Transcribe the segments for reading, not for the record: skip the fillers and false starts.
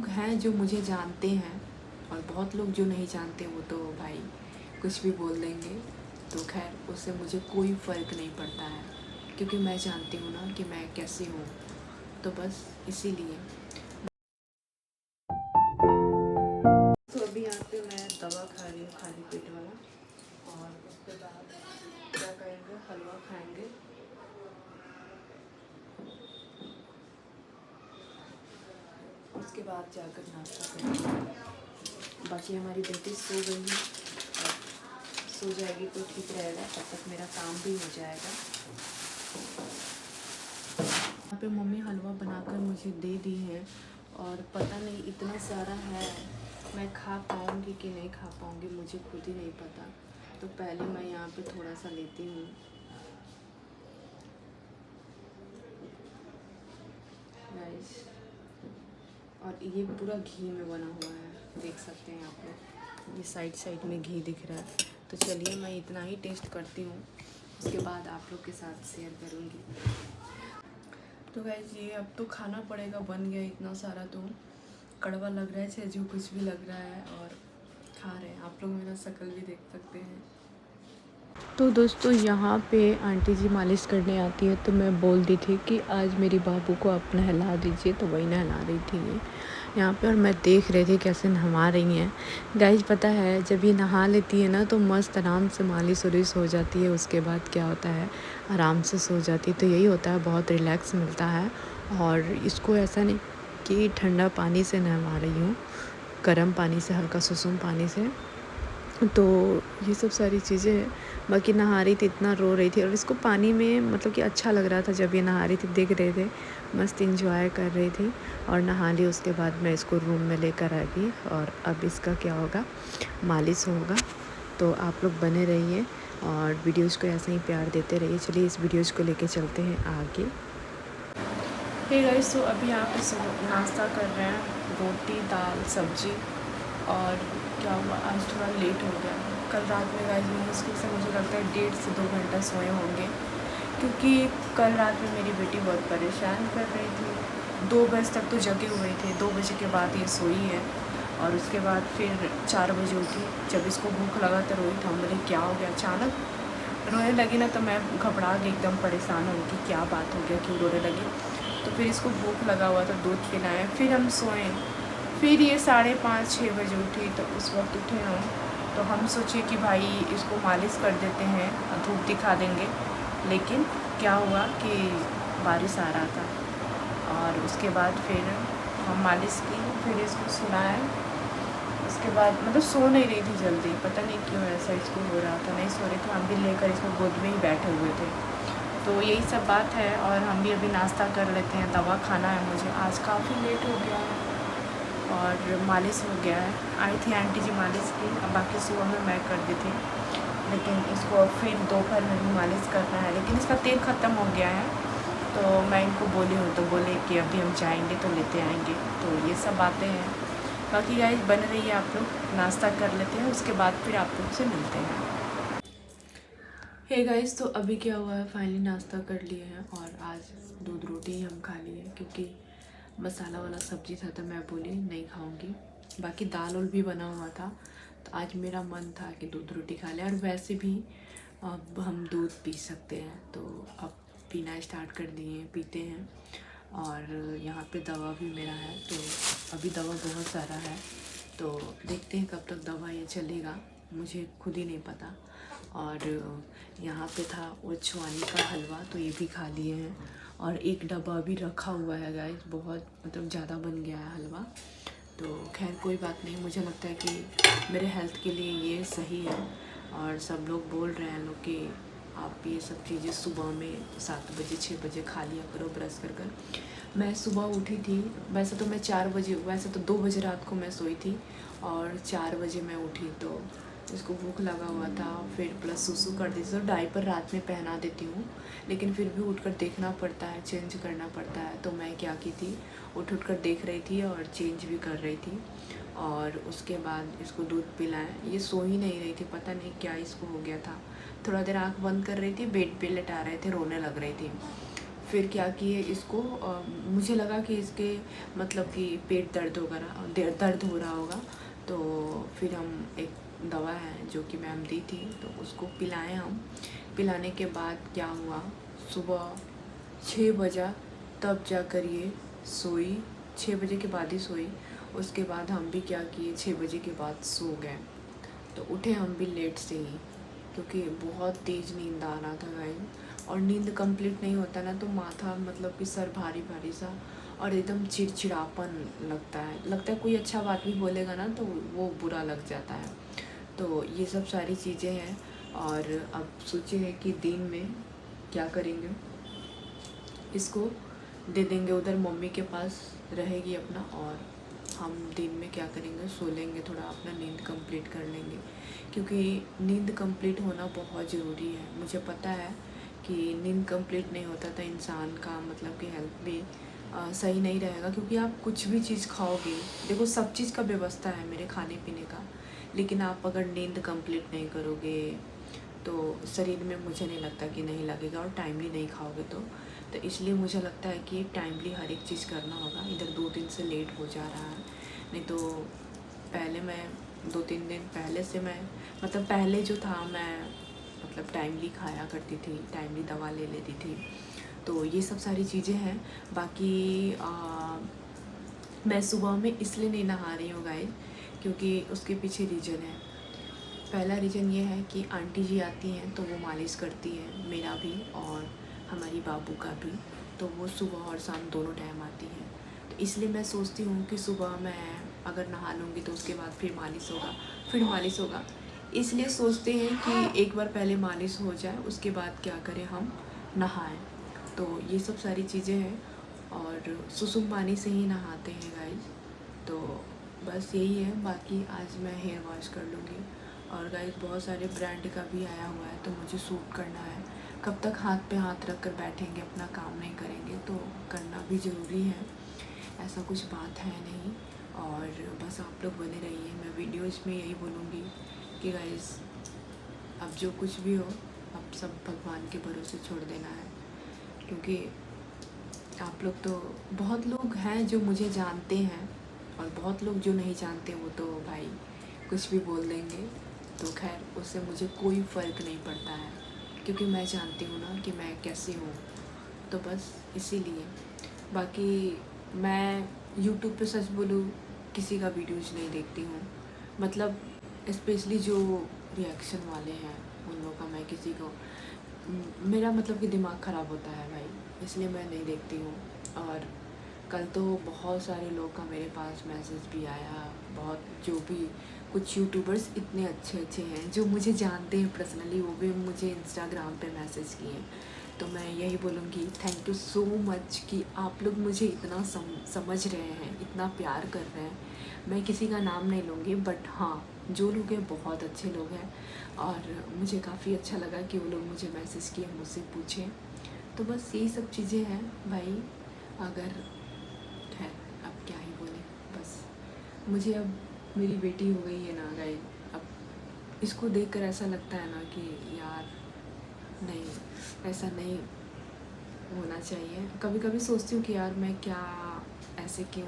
लोग हैं जो मुझे जानते हैं और बहुत लोग जो नहीं जानते वो तो भाई कुछ भी बोल देंगे। तो खैर उससे मुझे कोई फ़र्क नहीं पड़ता है, क्योंकि मैं जानती हूँ ना कि मैं कैसे हूँ। तो बस इसीलिए तो अभी यहाँ पे मैं दवा खा रही हूँ, खाली पेट वाला। और उसके बाद क्या करेंगे, हलवा खाएंगे। उसके बाद जाकर नाश्ता करेंगे। बाकी हमारी बेटी सो गई है, और सो जाएगी तो ठीक रहेगा, तब तक मेरा काम भी हो जाएगा। यहाँ पे मम्मी हलवा बनाकर मुझे दे दी है, और पता नहीं इतना सारा है, मैं खा पाऊँगी कि नहीं खा पाऊँगी मुझे खुद ही नहीं पता। तो पहले मैं यहाँ पे थोड़ा सा लेती हूँ। गाइस, और ये पूरा घी में बना हुआ है, देख सकते हैं आप लोग, ये साइड साइड में घी दिख रहा है। तो चलिए मैं इतना ही टेस्ट करती हूँ, उसके बाद आप लोग के साथ शेयर करूँगी। तो गाइस ये अब तो खाना पड़ेगा, बन गया इतना सारा, तो कड़वा लग रहा है चाहे जो कुछ भी लग रहा है, और खा रहे हैं। आप लोग मेरा शक्ल भी देख सकते हैं। तो दोस्तों यहाँ पे आंटी जी मालिश करने आती है, तो मैं बोल दी थी कि आज मेरी बाबू को आप नहला दीजिए, तो वही नहला रही थी ये यहाँ पे, और मैं देख रही थी कैसे नहवा रही हैं। गाइस पता है जब ये नहा लेती है ना तो मस्त आराम से मालिश वालिश हो जाती है, उसके बाद क्या होता है आराम से सो जाती है। तो यही होता है, बहुत रिलैक्स मिलता है। और इसको ऐसा नहीं कि ठंडा पानी से नहवा रही हूँ, गर्म पानी से, हल्का सुसुम पानी से। तो ये सब सारी चीज़ें हैं। बाकी नहा रही थी, इतना रो रही थी, और इसको पानी में मतलब कि अच्छा लग रहा था जब ये नहा रही थी, देख रहे थे, मस्त इंजॉय कर रही थी। और नहा ली, उसके बाद मैं इसको रूम में लेकर आ गई, और अब इसका क्या होगा, मालिश होगा। तो आप लोग बने रहिए और वीडियोज़ को ऐसे ही प्यार देते रहिए। चलिए इस वीडियोज़ को लेके चलते हैं आगे। हे गाइस, तो अभी यहाँ पे नाश्ता कर रहे हैं, रोटी दाल सब्जी। और क्या हुआ, आज थोड़ा लेट हो गया। कल रात में गाइस मुश्किल से मुझे लगता है 1.5 से 2 घंटा सोए होंगे, क्योंकि कल रात में मेरी बेटी बहुत परेशान कर रही थी। 2 बजे तक तो जगे हुए थे, 2 बजे के बाद ये सोई है, और उसके बाद फिर 4 बजे उठी। जब इसको भूख लगा तो रोई, था बोले क्या हो गया, अचानक रोने लगी ना, तो मैं घबरा गई, एकदम परेशान हो गई, क्या बात हो गया, क्यों रोने लगी। तो फिर इसको भूख लगा हुआ था, दूध पिलाएं, फिर हम सोएं। फिर ये 5:30-6 बजे उठी, तो उस वक्त उठे हम, तो हम सोचे कि भाई इसको मालिश कर देते हैं, धूप दिखा देंगे। लेकिन क्या हुआ कि बारिश आ रहा था, और उसके बाद फिर हम मालिश की, फिर इसको सुलाए। उसके बाद मतलब सो नहीं रही थी जल्दी, पता नहीं क्यों ऐसा इसको हो रहा था, नहीं सो रही थी। हम भी लेकर इसको गोद में ही बैठे हुए थे। तो यही सब बात है, और हम भी अभी नाश्ता कर लेते हैं। दवा खाना है मुझे, आज काफ़ी लेट हो गया है, और मालिश हो गया है। आई थी आंटी जी मालिश की, अब बाकी सुबह में मैं कर दी थी, लेकिन इसको अब फिर दोपहर में भी मालिश करना है। लेकिन इसका तेल ख़त्म हो गया है, तो मैं इनको बोली हूँ, तो बोले कि अभी हम जाएंगे तो लेते आएंगे। तो ये सब बातें हैं। बाकी गाइस बन रही है, आप लोग नाश्ता कर लेते हैं, उसके बाद फिर आप लोग से मिलते हैं। हे गाइस, तो अभी क्या हुआ है, फाइनली नाश्ता कर लिए हैं, और आज दूध रोटी ही हम खा लिए, क्योंकि मसाला वाला सब्जी था तो मैं बोली नहीं खाऊंगी। बाकी दाल उल भी बना हुआ था, तो आज मेरा मन था कि दूध रोटी खा लें। और वैसे भी अब हम दूध पी सकते हैं, तो अब पीना स्टार्ट कर दिए, पीते हैं। और यहाँ पे दवा भी मेरा है, तो अभी दवा बहुत सारा है, तो देखते हैं कब तक दवा ये चलेगा, मुझे खुद ही नहीं पता। और यहाँ पे था वो छुआनी का हलवा, तो ये भी खा लिए हैं। और एक डब्बा भी रखा हुआ है गाइस, बहुत मतलब ज़्यादा बन गया है हलवा। तो खैर कोई बात नहीं, मुझे लगता है कि मेरे हेल्थ के लिए ये सही है। और सब लोग बोल रहे हैं लोग कि आप ये सब चीज़ें सुबह में 7 बजे 6 बजे खा लिया करो ब्रश कर कर। मैं सुबह उठी थी, वैसे तो मैं 4 बजे, वैसे तो 2 बजे रात को मैं सोई थी, और 4 बजे मैं उठी, तो इसको भूख लगा हुआ था, फिर प्लस सुसु कर देती, तो डायपर रात में पहना देती हूँ, लेकिन फिर भी उठकर देखना पड़ता है, चेंज करना पड़ता है। तो मैं क्या की थी, उठ कर देख रही थी और चेंज भी कर रही थी। और उसके बाद इसको दूध पिलाएं, ये सो ही नहीं रही थी, पता नहीं क्या इसको हो गया था। थोड़ा देर आँख बंद कर रही थी, बेड पे लेटा रहे थे, रोने लग रही थी। फिर क्या किए इसको, मुझे लगा कि इसके मतलब कि पेट दर्द हो रहा होगा, तो फिर हम एक दवा है जो कि मैम दी थी तो उसको पिलाए हम। पिलाने के बाद क्या हुआ, सुबह 6 बजा तब जाकर ये सोई, 6 बजे के बाद ही सोई। उसके बाद हम भी क्या किए, 6 बजे के बाद सो गए। तो उठे हम भी लेट से ही, क्योंकि बहुत तेज़ नींद आ रहा था गाइस। और नींद कंप्लीट नहीं होता ना तो माथा मतलब कि सर भारी भारी सा और एकदम चिड़चिड़ापन लगता है कोई अच्छा बात भी बोलेगा ना तो वो बुरा लग जाता है। तो ये सब सारी चीज़ें हैं। और अब सोचे हैं कि दिन में क्या करेंगे, इसको दे देंगे उधर मम्मी के पास रहेगी अपना, और हम दिन में क्या करेंगे, सो लेंगे, थोड़ा अपना नींद कंप्लीट कर लेंगे, क्योंकि नींद कंप्लीट होना बहुत ज़रूरी है। मुझे पता है कि नींद कंप्लीट नहीं होता तो इंसान का मतलब कि हेल्थ भी सही नहीं रहेगा, क्योंकि आप कुछ भी चीज़ खाओगे, देखो सब चीज़ का व्यवस्था है मेरे खाने पीने का, लेकिन आप अगर नींद कंप्लीट नहीं करोगे तो शरीर में मुझे नहीं लगता कि नहीं लगेगा, और टाइमली नहीं खाओगे तो इसलिए मुझे लगता है कि टाइमली हर एक चीज़ करना होगा। इधर 2 दिन से लेट हो जा रहा है, नहीं तो पहले मैं 2-3 दिन पहले से मैं मतलब पहले जो था मैं मतलब टाइमली खाया करती थी, टाइमली दवा ले लेती थी। तो ये सब सारी चीज़ें हैं। बाकी मैं सुबह में इसलिए नहीं नहा रही हूँ गाइस, क्योंकि उसके पीछे रीज़न है। पहला रीज़न ये है कि आंटी जी आती हैं तो वो मालिश करती है, मेरा भी और हमारी बाबू का भी, तो वो सुबह और शाम दोनों टाइम आती हैं। तो इसलिए मैं सोचती हूँ कि सुबह मैं अगर नहा लूँगी तो उसके बाद फिर मालिश होगा, इसलिए सोचते हैं कि एक बार पहले मालिश हो जाए, उसके बाद क्या करें, हम नहाएं। तो ये सब सारी चीज़ें हैं, और सुसुम पानी से ही नहाते हैं गाइस। तो बस यही है। बाकी आज मैं हेयर वॉश कर लूँगी। और गाइस बहुत सारे ब्रांड का भी आया हुआ है तो मुझे सूट करना है। कब तक हाथ पे हाथ रख कर बैठेंगे, अपना काम नहीं करेंगे, तो करना भी ज़रूरी है, ऐसा कुछ बात है नहीं। और बस आप लोग बने रहिए। मैं वीडियोज़ में यही बोलूँगी कि गाइस अब जो कुछ भी हो, अब सब भगवान के भरोसे छोड़ देना है, क्योंकि आप लोग तो बहुत लोग हैं जो मुझे जानते हैं, और बहुत लोग जो नहीं जानते वो तो भाई कुछ भी बोल देंगे। तो खैर उससे मुझे कोई फ़र्क नहीं पड़ता है, क्योंकि मैं जानती हूँ ना कि मैं कैसी हूँ। तो बस इसीलिए बाकी मैं यूट्यूब पे सच बोलूँ किसी का वीडियोज़ नहीं देखती हूँ, मतलब स्पेशली जो रिएक्शन वाले हैं उन लोगों का मैं किसी को मेरा मतलब कि दिमाग ख़राब होता है भाई, इसलिए मैं नहीं देखती हूँ। और कल तो बहुत सारे लोग का मेरे पास मैसेज भी आया, बहुत जो भी कुछ यूट्यूबर्स इतने अच्छे हैं जो मुझे जानते हैं पर्सनली, वो भी मुझे इंस्टाग्राम पे मैसेज किए। तो मैं यही बोलूँगी थैंक यू सो मच कि आप लोग मुझे इतना समझ रहे हैं, इतना प्यार कर रहे हैं। मैं किसी का नाम नहीं लूँगी, बट हाँ जो लोग हैं बहुत अच्छे लोग हैं, और मुझे काफ़ी अच्छा लगा कि वो लोग मुझे मैसेज किए, मुझसे पूछे। तो बस यही सब चीज़ें हैं भाई। अगर है अब क्या ही बोले, बस मुझे अब मेरी बेटी हो गई है ना गाइस, अब इसको देखकर ऐसा लगता है ना कि यार नहीं, ऐसा नहीं होना चाहिए। कभी कभी सोचती हूँ कि यार मैं क्या ऐसे क्यों,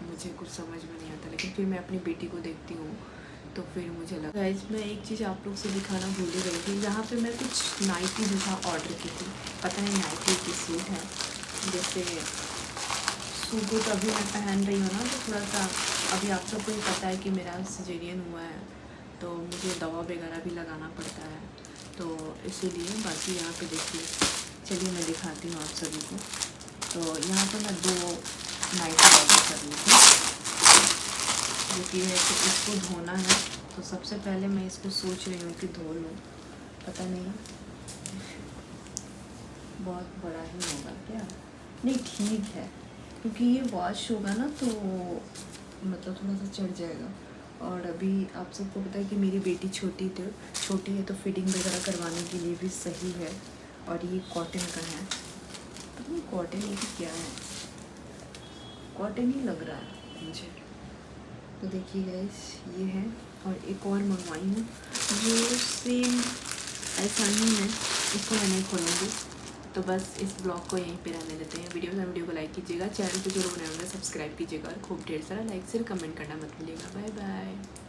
मुझे कुछ समझ में नहीं आता, लेकिन फिर मैं अपनी बेटी को देखती हूँ तो फिर मुझे लगा। गाइस मैं एक चीज़ आप लोग से दिखाना भूल ही गई थी, यहाँ पे मैं कुछ नाइटी जैसा ऑर्डर की थी, पता नहीं नाइटी की सूट है, जैसे सूट तो अभी मैं पहन रही हूँ ना, तो थोड़ा सा अभी आप सबको ही पता है कि मेरा सिजेरियन हुआ है, तो मुझे दवा वगैरह भी लगाना पड़ता है, तो इसीलिए। बाकी यहाँ पे देखिए, चलिए मैं दिखाती हूँ आप सभी को। तो यहाँ पर मैं 2 नाइटी ऑर्डर कर ली थी, जो कि है कि इसको धोना है। तो सबसे पहले मैं इसको सोच रही हूँ कि धो लूँ, पता नहीं बहुत बड़ा ही होगा क्या, नहीं ठीक है, क्योंकि ये वॉश होगा ना तो मतलब थोड़ा सा चढ़ जाएगा। और अभी आप सबको पता है कि मेरी बेटी छोटी है, तो फिटिंग वगैरह करवाने के लिए भी सही है। और ये कॉटन का है, पता नहीं कॉटन है कि क्या है, कॉटन ही लग रहा है मुझे। तो देखिए गाइस ये है, और एक और मंगवाई हूँ जो सेम ऐसा ही है, इसको मैं नहीं खोलूँगी। तो बस इस ब्लॉग को यहीं पे रहने देते हैं। वीडियो को लाइक कीजिएगा, चैनल पे जरूर बनाएंगे, सब्सक्राइब कीजिएगा और खूब ढेर सारा लाइक शेयर कमेंट करना मत भूलिएगा। Bye bye.